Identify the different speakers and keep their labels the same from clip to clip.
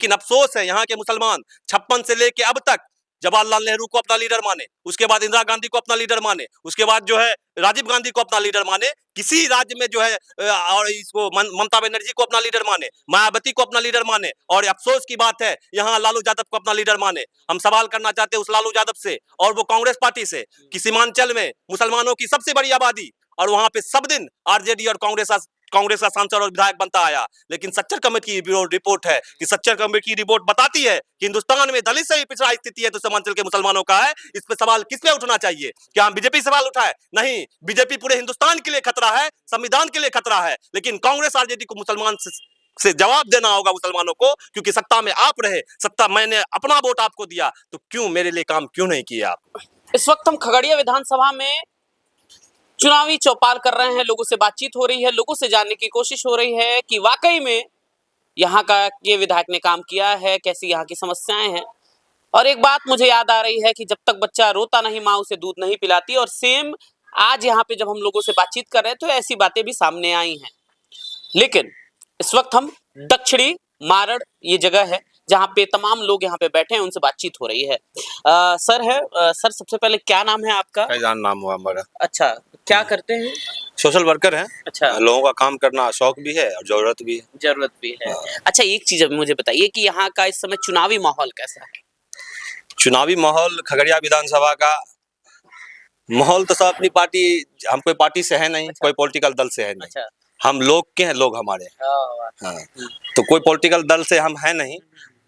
Speaker 1: लेकिन अफसोस है यहाँ के मुसलमान 56 से लेके अब तक जवाहरलाल नेहरू को अपना लीडर माने, उसके बाद इंदिरा गांधी को अपना लीडर माने, उसके बाद जो है राजीव गांधी को अपना लीडर माने, किसी राज्य में जो है और इसको ममता बनर्जी को अपना लीडर माने, मायावती को अपना लीडर माने, और अफसोस की बात है यहाँ लालू यादव को अपना लीडर माने। हम सवाल करना चाहते हैं उस लालू यादव से और वो कांग्रेस पार्टी से कि सीमांचल में मुसलमानों की सबसे बड़ी आबादी और वहां पे सब दिन आरजेडी और कांग्रेस का सांसद और विधायक बनता आया, लेकिन सच्चर कमेटी की रिपोर्ट है कि सच्चर कमेटी की रिपोर्ट बताती है कि हिंदुस्तान में दलित से भी पिछड़ा स्थिति है तो सीमांचल के मुसलमानों का है। इस पे सवाल किस पे उठना चाहिए? क्या हम बीजेपी सवाल उठाए? नहीं, बीजेपी पूरे हिंदुस्तान के लिए खतरा है, संविधान के लिए खतरा है, लेकिन कांग्रेस आरजेडी को मुसलमान से जवाब देना होगा मुसलमानों को, क्योंकि सत्ता में आप रहे, सत्ता मैंने अपना वोट आपको दिया, तो क्यों मेरे लिए काम क्यों नहीं किया आप?
Speaker 2: इस वक्त हम खगड़िया विधानसभा में चुनावी चौपाल कर रहे हैं, लोगों से बातचीत हो रही है, लोगों से जानने की कोशिश हो रही है कि वाकई में यहाँ का ये विधायक ने काम किया है, कैसी यहाँ की समस्याएं हैं। और एक बात मुझे याद आ रही है कि जब तक बच्चा रोता नहीं माँ उसे दूध नहीं पिलाती, और सेम आज यहाँ पे जब हम लोगों से बातचीत कर रहे हैं तो ऐसी बातें भी सामने आई हैं। लेकिन इस वक्त हम दक्षिणी मारड़ ये जगह है जहाँ पे तमाम लोग यहाँ पे बैठे हैं, उनसे बातचीत हो रही है। सर सबसे पहले क्या नाम है आपका?
Speaker 1: फैजान नाम हुआ हमारा।
Speaker 2: अच्छा, क्या करते हैं?
Speaker 1: सोशल वर्कर हैं।
Speaker 2: अच्छा,
Speaker 1: लोगों का काम करना शौक भी है और जरूरत भी है।
Speaker 2: जरूरत भी है। अच्छा, एक चीज मुझे बताइए कि यहाँ का इस समय चुनावी माहौल कैसा है?
Speaker 1: चुनावी माहौल खगड़िया विधानसभा का माहौल तो सब अपनी पार्टी, हम कोई पार्टी से है नहीं। अच्छा। कोई पॉलिटिकल दल से है नहीं। अच्छा। हम लोग के हैं, लोग हमारे। हाँ, तो कोई पॉलिटिकल दल से हम है नहीं,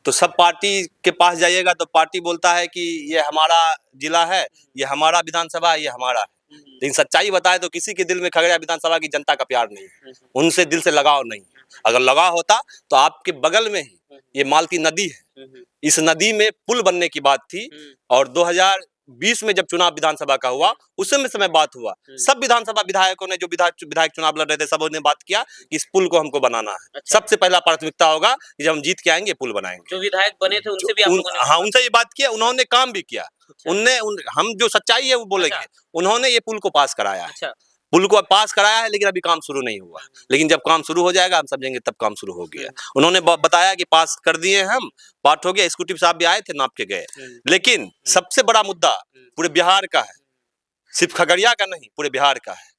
Speaker 1: तो सब पार्टी के पास जाइएगा तो पार्टी बोलता है कि ये हमारा जिला है, ये हमारा विधानसभा है, ये हमारा है। लेकिन सच्चाई बताए तो किसी के दिल में खगड़िया विधानसभा की जनता का प्यार नहीं है, उनसे दिल से लगाव नहीं। अगर लगाव होता तो आपके बगल में ही ये मालती नदी है, इस नदी में पुल बनने की बात थी। और 2020 में जब चुनाव विधानसभा का हुआ उस समय बात हुआ, सब विधानसभा विधायकों ने, जो विधायक चुनाव लड़ रहे थे, सबों ने बात किया कि इस पुल को हमको बनाना है। अच्छा। सबसे पहला प्राथमिकता होगा कि जब हम जीत के आएंगे पुल बनाएंगे।
Speaker 2: जो विधायक बने थे उनसे भी आप लोगों ने?
Speaker 1: हाँ, उनसे ये बात किया, उन्होंने काम भी किया। अच्छा। हम जो सच्चाई है वो बोलेंगे। अच्छा। उन्होंने ये पुल को पास कराया है। अच्छा। पुल को पास कराया है, लेकिन अभी काम शुरू नहीं हुआ। लेकिन जब काम शुरू हो जाएगा हम समझेंगे तब काम शुरू हो गया। उन्होंने बताया कि पास कर दिए, हम पास हो गया, स्कूटी साहब भी आए थे, नाप के गए। लेकिन सबसे बड़ा मुद्दा पूरे बिहार का है, सिर्फ खगड़िया का नहीं, पूरे बिहार का है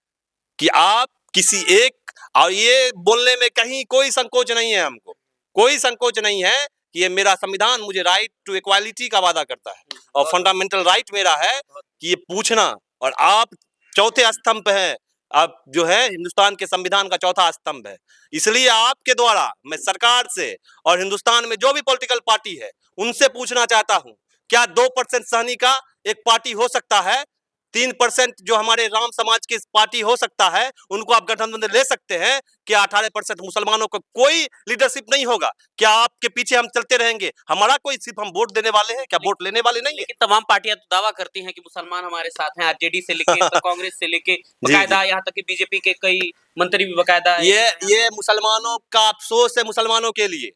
Speaker 1: कि आप किसी एक, और ये बोलने में कहीं कोई संकोच नहीं है, हमको कोई संकोच नहीं है कि ये मेरा संविधान मुझे राइट टू इक्वालिटी का वादा करता है और फंडामेंटल राइट मेरा है कि ये पूछना, और आप चौथे स्तंभ हैं। आप जो है हिंदुस्तान के संविधान का चौथा स्तंभ है, इसलिए आपके द्वारा मैं सरकार से और हिंदुस्तान में जो भी पॉलिटिकल पार्टी है उनसे पूछना चाहता हूं, क्या 2% सहनी का एक पार्टी हो सकता है? 3% जो हमारे राम समाज की पार्टी हो सकता है, उनको आप गठबंधन में ले सकते हैं? क्या 18% मुसलमानों को कोई लीडरशिप नहीं होगा? क्या आपके पीछे हम चलते रहेंगे? हमारा कोई, सिर्फ हम वोट देने वाले हैं क्या, वोट लेने वाले नहीं?
Speaker 2: लेकिन तमाम पार्टियां तो दावा करती हैं कि मुसलमान हमारे साथ हैं, आरजेडी से लेके तो कांग्रेस से लेके बकायदा यहाँ तक कि बीजेपी के कई मंत्री भी बकायदा।
Speaker 1: ये मुसलमानों का अफसोस है, मुसलमानों के लिए।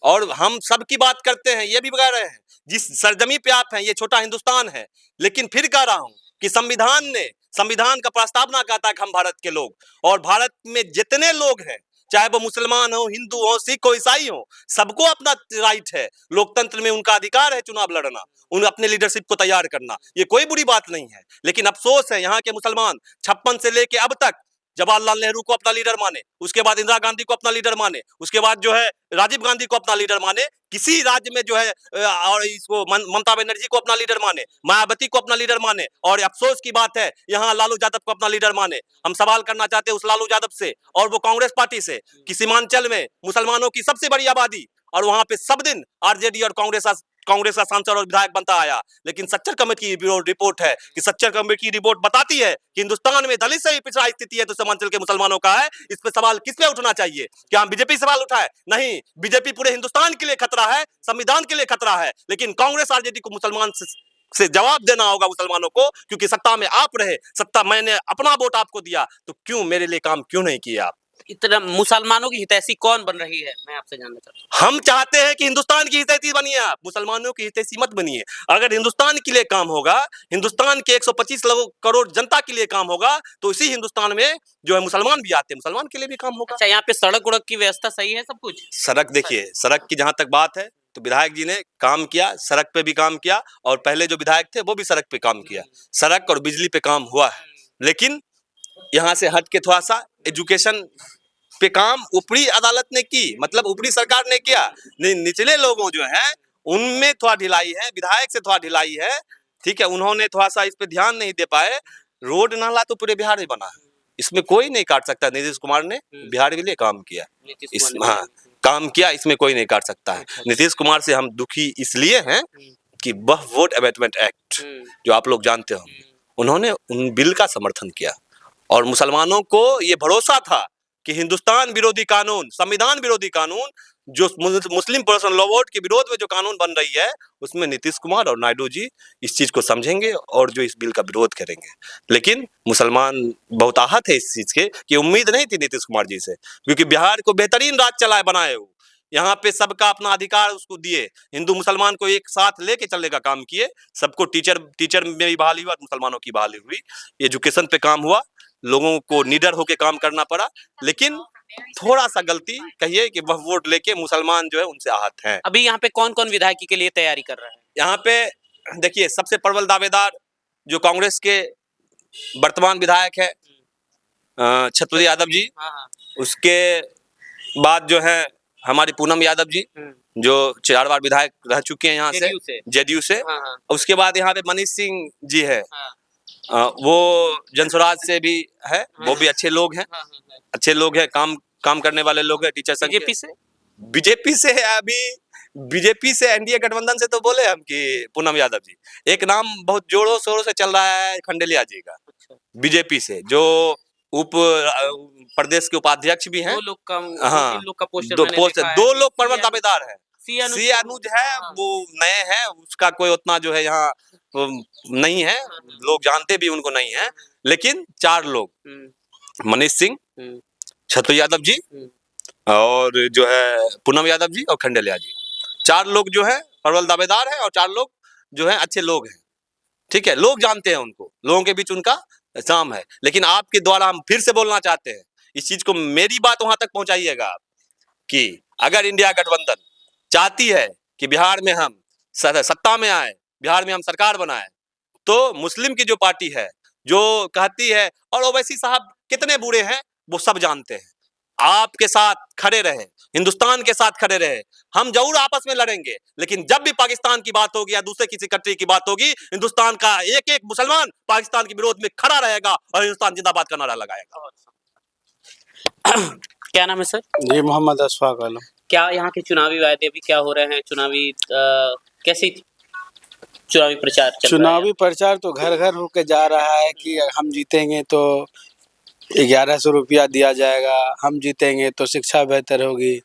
Speaker 1: और हम सबकी बात करते हैं, ये भी बता रहे हैं जिस सरजमी पे आप हैं, ये छोटा हिंदुस्तान है। लेकिन फिर कह रहा हूं कि संविधान का प्रस्तावना कहता है कि हम भारत के लोग, और भारत में जितने लोग हैं, चाहे वो मुसलमान हो, हिंदू हो, सिख हो, ईसाई हो, सबको अपना राइट है। लोकतंत्र में उनका अधिकार है चुनाव लड़ना, उन अपने लीडरशिप को तैयार करना, ये कोई बुरी बात नहीं है। लेकिन अफसोस है यहाँ के मुसलमान 56 से लेके अब तक जवाहरलाल नेहरू को अपना लीडर माने, उसके बाद इंदिरा गांधी को अपना लीडर माने, उसके बाद जो है राजीव गांधी को अपना लीडर माने, किसी राज्य में जो है और इसको ममता बनर्जी को अपना लीडर माने, मायावती को अपना लीडर माने, और अफसोस की बात है यहाँ लालू यादव को अपना लीडर माने। हम सवाल करना चाहते हैं उस लालू यादव से और वो कांग्रेस पार्टी से कि सीमांचल में मुसलमानों की सबसे बड़ी आबादी और वहां पे सब दिन आरजेडी और कांग्रेस का सांसद और विधायक बनता आया, लेकिन सच्चर कमेटी की रिपोर्ट है कि सच्चर कमेटी की रिपोर्ट बताती है कि हिंदुस्तान में दलित से भी पिछड़ा स्थिति है तो सीमांचल के मुसलमानों का है। इस पे सवाल किस पे उठना चाहिए? क्या हम बीजेपी सवाल उठाए? नहीं, बीजेपी पूरे हिंदुस्तान के लिए खतरा है, संविधान के लिए खतरा है, लेकिन कांग्रेस आरजेडी को मुसलमान से जवाब देना होगा मुसलमानों को, क्योंकि सत्ता में आप रहे, सत्ता मैंने अपना वोट आपको दिया, तो क्यों मेरे लिए काम क्यों नहीं किया आप?
Speaker 2: इतना मुसलमानों की हितैषी कौन बन रही है, मैं आपसे जानना चाहता हूँ।
Speaker 1: हम चाहते हैं कि हिंदुस्तान की हितैषी बनिए, आप मुसलमानों की हितैषी मत बनिए। अगर हिंदुस्तान के लिए काम होगा, हिंदुस्तान के 125 करोड़ जनता के लिए काम होगा, तो इसी हिंदुस्तान में जो है मुसलमान भी आते हैं, मुसलमान के लिए भी काम होगा।
Speaker 2: अच्छा, यहाँ पे सड़क उड़क की व्यवस्था सही है, सब कुछ?
Speaker 1: सड़क देखिए, सड़क की जहां तक बात है तो विधायक जी ने काम किया, सड़क पे भी काम किया, और पहले जो विधायक थे वो भी सड़क पे काम किया, सड़क और बिजली पे काम हुआ है। लेकिन यहाँ से हट के थोड़ा सा एजुकेशन पे काम ऊपरी अदालत ने की, मतलब ऊपरी सरकार ने किया, निचले लोगों जो है उनमें थोड़ा ढिलाई है, विधायक से थोड़ा ढिलाई है, ठीक है, उन्होंने थोड़ा सा इस पे ध्यान नहीं दे पाए। रोड नाला तो पूरे बिहार में बना है, इसमें कोई नहीं काट सकता। नीतीश कुमार ने बिहार के लिए काम किया, इस हाँ काम किया, इसमें कोई नहीं काट सकता है। नीतीश कुमार से हम दुखी इसलिए हैं कि वह वोट अमेंडमेंट एक्ट जो आप लोग जानते हो, उन्होंने उन बिल का समर्थन किया, और मुसलमानों को ये भरोसा था कि हिंदुस्तान विरोधी कानून, संविधान विरोधी कानून, जो मुस्लिम पर्सन लॉ बोर्ड के विरोध में जो कानून बन रही है, उसमें नीतीश कुमार और नायडू जी इस चीज को समझेंगे और जो इस बिल का विरोध करेंगे। लेकिन मुसलमान बहुत आहत है इस चीज के कि उम्मीद नहीं थी नीतीश कुमार जी से, क्योंकि बिहार को बेहतरीन राज्य चलाए बनाए वो, यहाँ पे सबका अपना अधिकार उसको दिए, हिंदू मुसलमान को एक साथ लेके चलने का काम किए, सबको टीचर में भी बहाली हुआ, मुसलमानों की बहाली हुई, एजुकेशन पे काम हुआ, लोगों को निडर होकर काम करना पड़ा। लेकिन थोड़ा सा गलती कहिए कि वह वोट लेके मुसलमान जो है उनसे आहत हैं।
Speaker 2: अभी यहाँ पे कौन कौन विधायकी के लिए तैयारी कर रहा है?
Speaker 1: यहाँ पे देखिए, सबसे प्रबल दावेदार जो कांग्रेस के वर्तमान विधायक है छत्रपति यादव जी, उसके बाद जो है हमारी पूनम यादव जी, जो 4 बार विधायक रह चुके हैं यहाँ से, जेडीयू से। उसके बाद यहाँ पे मनीष सिंह जी है, वो जनसुराज से भी है, वो भी अच्छे लोग हैं, अच्छे लोग हैं, काम करने वाले लोग हैं। टीचर संघ बीजेपी से है, अभी बीजेपी से एनडीए गठबंधन से तो बोले हम कि पूनम यादव जी। एक नाम बहुत जोरों शोरों से चल रहा है खंडेलिया जी का, बीजेपी से, जो उप प्रदेश के उपाध्यक्ष भी हैं।
Speaker 2: 2 लोग का,
Speaker 1: हाँ,
Speaker 2: 3 लोग का पोस्टर
Speaker 1: 2 लोग प्रबल दावेदार है।
Speaker 2: सी
Speaker 1: अनुज है, वो नए हैं, उसका कोई उतना जो है यहाँ नहीं है, लोग जानते भी उनको नहीं है। लेकिन 4 लोग, मनीष सिंह, छत्रपति यादव जी, और जो है पूनम यादव जी और खंडेलिया जी, 4 लोग जो है प्रबल दावेदार है, और 4 लोग जो है अच्छे लोग हैं, ठीक है, लोग जानते हैं उनको, लोगों के बीच उनका काम है। लेकिन आपके द्वारा हम फिर से बोलना चाहते हैं, इस चीज को, मेरी बात वहां तक पहुंचाइएगा आप, कि अगर इंडिया गठबंधन चाहती है कि बिहार में हम सत्ता में आए, बिहार में हम सरकार बनाए, तो मुस्लिम की जो पार्टी है, जो कहती है, और ओवैसी साहब कितने बुरे हैं वो सब जानते हैं, आपके साथ खड़े रहे, हिंदुस्तान के साथ खड़े रहे। हम जरूर आपस में लड़ेंगे, लेकिन जब भी पाकिस्तान की बात होगी या दूसरे किसी कंट्री की बात होगी, हिंदुस्तान का एक एक मुसलमान पाकिस्तान के विरोध में खड़ा रहेगा और हिंदुस्तान जिंदाबाद का नारा लगाएगा।
Speaker 2: क्या नाम है सर?
Speaker 3: जी, मोहम्मद अशफाक आलम।
Speaker 2: क्या यहाँ के चुनावी वायदे अभी क्या हो रहे हैं? कैसे चुनावी प्रचार चल रहा है?
Speaker 3: चुनावी प्रचार तो घर घर होके जा रहा है कि हम जीतेंगे तो 1100 रुपया दिया जाएगा, हम जीतेंगे तो शिक्षा बेहतर होगी।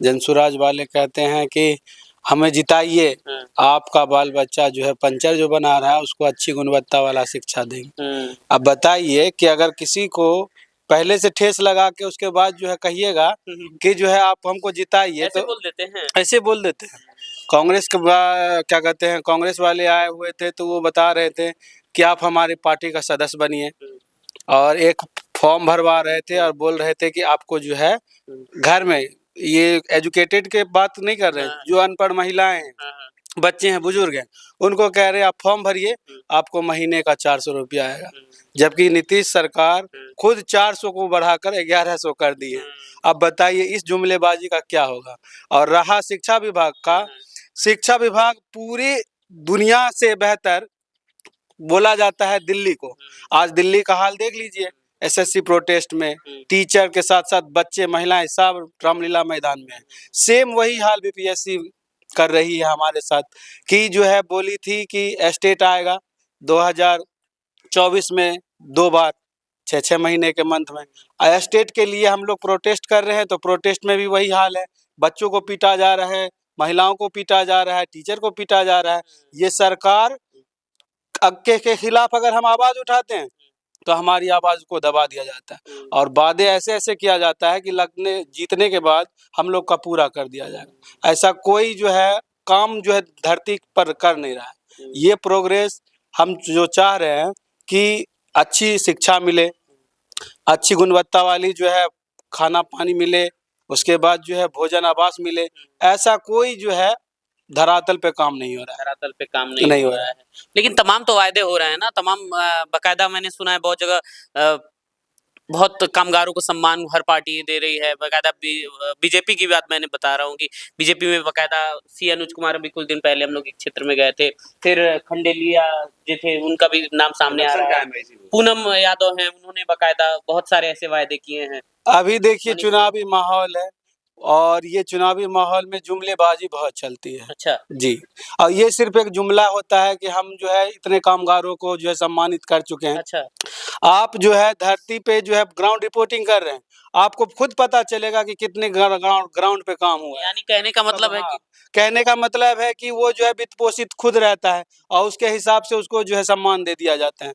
Speaker 3: जनसुराज वाले कहते हैं कि हमें जिताइए, आपका बाल बच्चा जो है पंचर जो बना रहा है उसको अच्छी गुणवत्ता वाला शिक्षा देंगे। अब बताइए कि अगर किसी को पहले से ठेस लगा के उसके बाद जो है कहिएगा कि जो है आप हमको जिताइए, तो
Speaker 2: बोल देते हैं,
Speaker 3: ऐसे बोल देते हैं। कांग्रेस के क्या कहते हैं, कांग्रेस वाले आए हुए थे तो वो बता रहे थे कि आप हमारी पार्टी का सदस्य बनिए, और एक फॉर्म भरवा रहे थे और बोल रहे थे कि आपको जो है घर में, ये एजुकेटेड के बात नहीं कर रहे हैं, जो अनपढ़ महिलाएं हैं, बच्चे हैं, बुजुर्ग हैं, उनको कह रहे हैं आप फॉर्म भरिए, आपको महीने का 400 रुपया आएगा। जबकि नीतीश सरकार खुद 400 को बढ़ाकर 1100 कर दी है। अब बताइए इस जुमलेबाजी का क्या होगा। और रहा शिक्षा विभाग का, शिक्षा विभाग पूरी दुनिया से बेहतर बोला जाता है दिल्ली को। आज दिल्ली का हाल देख लीजिए, एसएससी प्रोटेस्ट में टीचर के साथ साथ बच्चे, महिलाएं सब रामलीला मैदान में है। सेम वही हाल बीपीएससी कर रही है हमारे साथ, कि जो है बोली थी कि स्टेट आएगा 2024 में 2 बार 6-6 महीने के मंथ में। स्टेट के लिए हम लोग प्रोटेस्ट कर रहे हैं, तो प्रोटेस्ट में भी वही हाल है, बच्चों को पीटा जा रहा है, महिलाओं को पीटा जा रहा है, टीचर को पीटा जा रहा है। ये सरकार के खिलाफ अगर हम आवाज उठाते हैं तो हमारी आवाज को दबा दिया जाता है और वादे ऐसे ऐसे किया जाता है कि जीतने के बाद हम लोग का पूरा कर दिया जाएगा। ऐसा कोई जो है काम जो है धरती पर कर नहीं रहा है। ये प्रोग्रेस हम जो चाह रहे हैं कि अच्छी शिक्षा मिले, अच्छी गुणवत्ता वाली जो है खाना पानी मिले, उसके बाद जो है भोजन आवास मिले, ऐसा कोई जो है धरातल पे काम नहीं हो रहा है।
Speaker 2: धरातल पे काम नहीं हो रहा है। लेकिन तमाम तो वायदे हो रहे हैं ना, तमाम बकायदा मैंने सुना है बहुत जगह बहुत कामगारों को सम्मान हर पार्टी दे रही है। बकायदा बीजेपी की बात मैंने बता रहा हूँ कि बीजेपी में बकायदा सी अनुज कुमार अभी कुछ दिन पहले हम लोग एक क्षेत्र में गए थे, फिर खंडेलिया जो थे उनका भी नाम सामने आ रहा है, पूनम यादव हैं, उन्होंने बकायदा बहुत सारे ऐसे वायदे किए हैं।
Speaker 3: अभी देखिए चुनावी माहौल है और ये चुनावी माहौल में जुमलेबाजी बहुत चलती है।
Speaker 2: अच्छा
Speaker 3: जी, और ये सिर्फ एक जुमला होता है कि हम जो है इतने कामगारों को जो है सम्मानित कर चुके हैं।
Speaker 2: अच्छा,
Speaker 3: आप जो है धरती पे जो है ग्राउंड रिपोर्टिंग कर रहे हैं, आपको खुद पता चलेगा कि कितने ग्राउंड पे काम हुआ है।
Speaker 2: यानी कहने का मतलब है कि
Speaker 3: कहने का मतलब है कि वो जो है वित्त पोषित खुद रहता है और उसके हिसाब से उसको जो है सम्मान दे दिया जाता है।